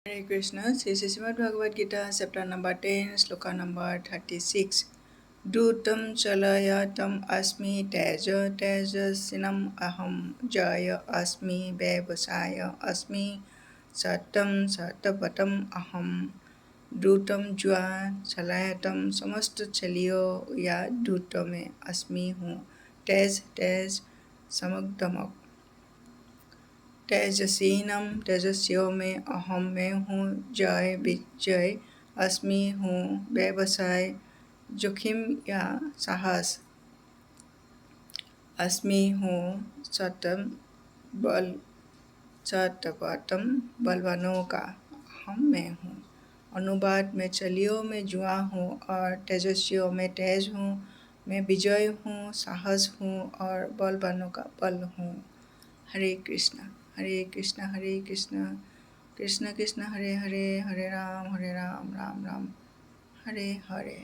Hare Krishna, Sri Srimad Bhagavad Gita, chapter number 10, sloka number 36. Dutam chalayatam asmi teja tejasinam aham jaya asmi bevasaya asmi satam satapatam aham द्रुतम ज्वा चलायतम समस्त चलियो या द्रुत में अस्मि हूँ तेज तेज समगदमक तेजसीनम तेजस्वियों में अहम मैं हूँ जय विजय अस्मि हूँ व्यवसाय जोखिम या साहस अस्मि हूँ सतम बल सतपतम बलवानों का अहम मैं हूँ। अनुवाद में चलियों में जुआ हूँ और तेजस्वियों में तेज हूँ। मैं विजय हूँ, साहस हूँ और बलवानों का बल हूँ। हरे कृष्णा हरे कृष्णा कृष्ण कृष्ण हरे हरे हरे राम राम राम हरे हरे।